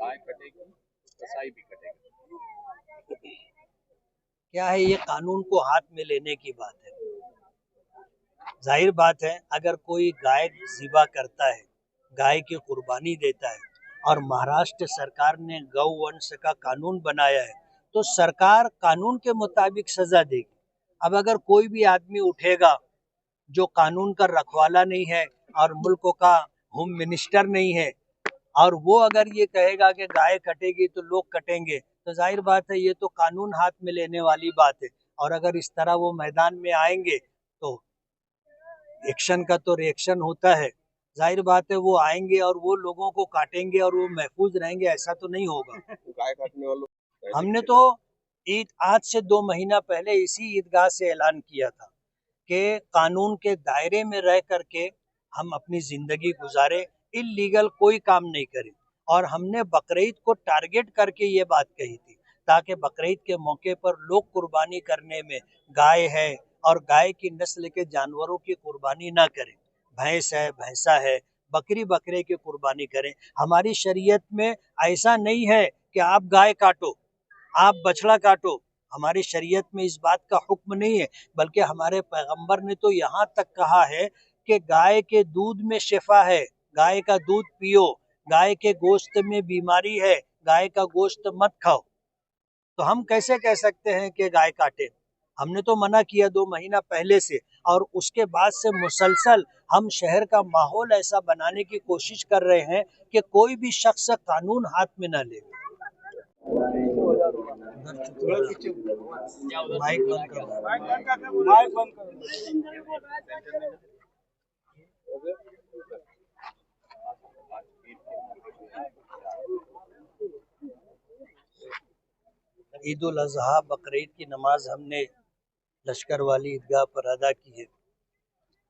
गाय कटेगी तो कसाई भी कटेगा। क्या है, ये कानून को हाथ में लेने की बात है। जाहिर बात है, अगर कोई गाय ज़िबा करता है, गाय की कुर्बानी देता है और महाराष्ट्र सरकार ने गौवंश का कानून बनाया है, तो सरकार कानून के मुताबिक सजा देगी। अब अगर कोई भी आदमी उठेगा जो कानून का रखवाला नहीं है और मुल्क का होम मिनिस्टर नहीं है, और वो अगर ये कहेगा कि गाय कटेगी तो लोग कटेंगे, तो जाहिर बात है ये तो कानून हाथ में लेने वाली बात है। और अगर इस तरह वो मैदान में आएंगे तो एक्शन का तो रिएक्शन होता है। जाहिर बात है वो आएंगे और वो लोगों को काटेंगे और वो महफूज रहेंगे, ऐसा तो नहीं होगा। गाय काटने वालों हमने तो ईद आज से 2 महीना पहले इसी ईदगाह से ऐलान किया था कि कानून के दायरे में रह करके हम अपनी जिंदगी गुजारे, इलीगल कोई काम नहीं करें। और हमने बकरीद को टारगेट करके ये बात कही थी ताकि बकरीद के मौके पर लोग कुर्बानी करने में, गाय है और गाय की नस्ल के जानवरों की कुर्बानी ना करें, भैंस है, भैंसा है, बकरी बकरे की कुर्बानी करें। हमारी शरीयत में ऐसा नहीं है कि आप गाय काटो, आप बछड़ा काटो। हमारी शरीयत में इस बात का हुक्म नहीं है, बल्कि हमारे पैगंबर ने तो यहाँ तक कहा है कि गाय के दूध में शिफा है, गाय का दूध पियो, गाय के गोश्त में बीमारी है, गाय का गोश्त मत खाओ। तो हम कैसे कह सकते हैं कि गाय काटे? हमने तो मना किया 2 महीना पहले से, और उसके बाद से मुसलसल हम शहर का माहौल ऐसा बनाने की कोशिश कर रहे हैं कि कोई भी शख्स कानून हाथ में न ले। माइक बंद करो। माइक बंद करो। ईद उल अजहा बकरीद की नमाज हमने लश्कर वाली ईदगाह पर अदा की है।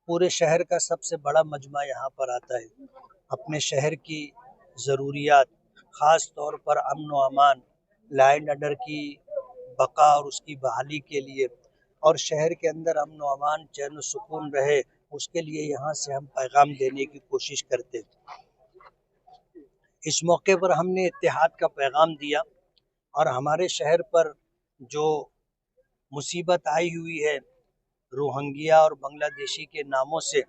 पूरे शहर का सबसे बड़ा मजमा यहाँ पर आता है अपने शहर की ज़रूरियात, ख़ास तौर पर अमन व अमान, लॉ एंड ऑर्डर की बका और उसकी बहाली के लिए, और शहर के अंदर अमन व अमान, चैन व सुकून रहे, उसके लिए यहाँ से हम पैगाम देने की कोशिश करते हैं। इस मौके पर हमने इत्तेहाद का पैगाम दिया और हमारे शहर पर जो मुसीबत आई हुई है रोहिंग्या और बांग्लादेशी के नामों से,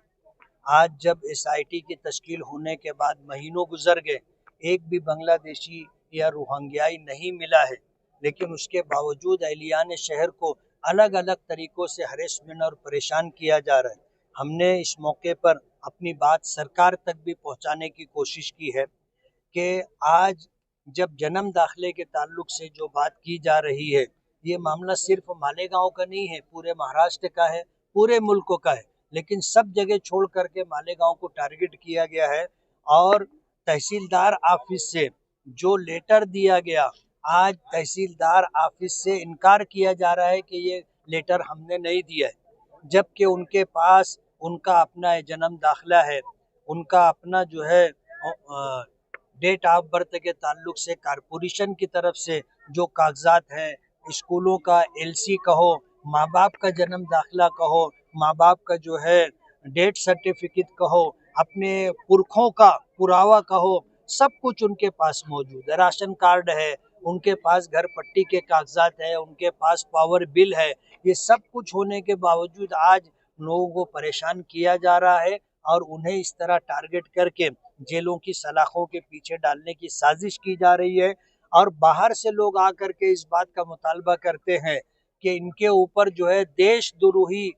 आज जब एसआईटी की तश्कील होने के बाद महीनों गुजर गए, एक भी बांग्लादेशी या रोहिंग्याई नहीं मिला है, लेकिन उसके बावजूद अहलियान शहर को अलग अलग तरीक़ों से हरेसमेंट और परेशान किया जा रहा है। हमने इस मौके पर अपनी बात सरकार तक भी पहुंचाने की कोशिश की है कि आज जब जन्म दाखिले के ताल्लुक से जो बात की जा रही है, ये मामला सिर्फ मालेगांव का नहीं है, पूरे महाराष्ट्र का है, पूरे मुल्क का है, लेकिन सब जगह छोड़ करके मालेगांव को टारगेट किया गया है। और तहसीलदार ऑफिस से जो लेटर दिया गया, आज तहसीलदार ऑफिस से इनकार किया जा रहा है कि ये लेटर हमने नहीं दिया है, जबकि उनके पास उनका अपना जन्म दाखिला है, उनका अपना जो है डेट ऑफ बर्थ के ताल्लुक से कारपोरेशन की तरफ से जो कागजात हैं, स्कूलों का एलसी कहो, माँ बाप का जन्म दाखिला कहो, माँ बाप का जो है डेथ सर्टिफिकेट कहो, अपने पुरखों का पुरावा कहो, सब कुछ उनके पास मौजूद है। राशन कार्ड है, उनके पास घर पट्टी के कागजात है, उनके पास पावर बिल है। ये सब कुछ होने के बावजूद आज लोगों को परेशान किया जा रहा है और उन्हें इस तरह टारगेट करके जेलों की सलाखों के पीछे डालने की साजिश की जा रही है। और बाहर से लोग आकर के इस बात का मुतालबा करते हैं कि इनके ऊपर जो है देशद्रोही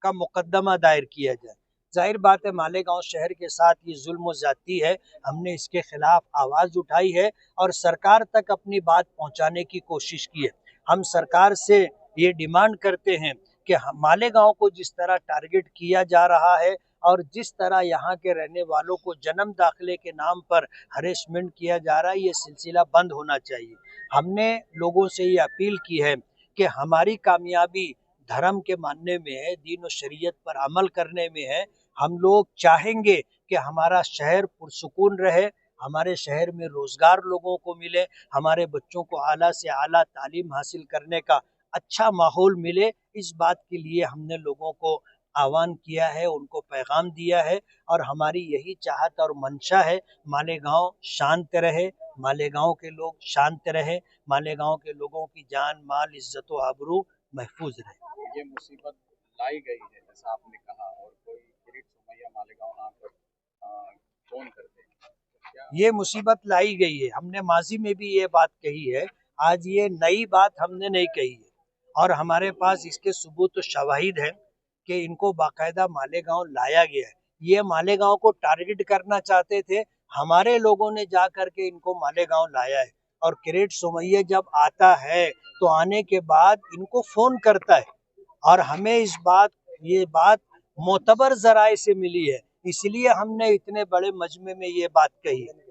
का मुकदमा दायर किया जाए। जाहिर बात है मालेगांव शहर के साथ ये जुल्म ज्यादती है, हमने इसके खिलाफ आवाज़ उठाई है और सरकार तक अपनी बात पहुंचाने की कोशिश की है। हम सरकार से ये डिमांड करते हैं कि मालेगांव को जिस तरह टारगेट किया जा रहा है और जिस तरह यहाँ के रहने वालों को जन्म दाखिले के नाम पर हरेसमेंट किया जा रहा है, ये सिलसिला बंद होना चाहिए। हमने लोगों से ये अपील की है कि हमारी कामयाबी धर्म के मानने में है, दीन और शरीयत पर अमल करने में है। हम लोग चाहेंगे कि हमारा शहर पुरसुकून रहे, हमारे शहर में रोज़गार लोगों को मिले, हमारे बच्चों को आला से आला तालीम हासिल करने का अच्छा माहौल मिले। इस बात के लिए हमने लोगों को आह्वान किया है, उनको पैगाम दिया है और हमारी यही चाहत और मंशा है मालेगांव शांत रहे, मालेगांव के लोग शांत रहे, मालेगांव के लोगों की जान माल इज्जत व आबरू महफूज रहे। ये मुसीबत लाई गई है जैसा आपने कहा, और कोई किरीट सोमैया मालेगांव आकर फोन करते हैं, क्या ये मुसीबत लाई गई है, हमने माजी में भी ये बात कही है, आज ये नई बात हमने नहीं कही है। और हमारे पास इसके सबूत शवाहिद हैं कि इनको बाकायदा मालेगांव लाया गया है। ये मालेगांव को टारगेट करना चाहते थे, हमारे लोगों ने जा करके इनको मालेगांव लाया है। और किरीट सोमैया जब आता है तो आने के बाद इनको फोन करता है, और हमें ये बात मोतबर जराए से मिली है, इसलिए हमने इतने बड़े मजमे में ये बात कही है।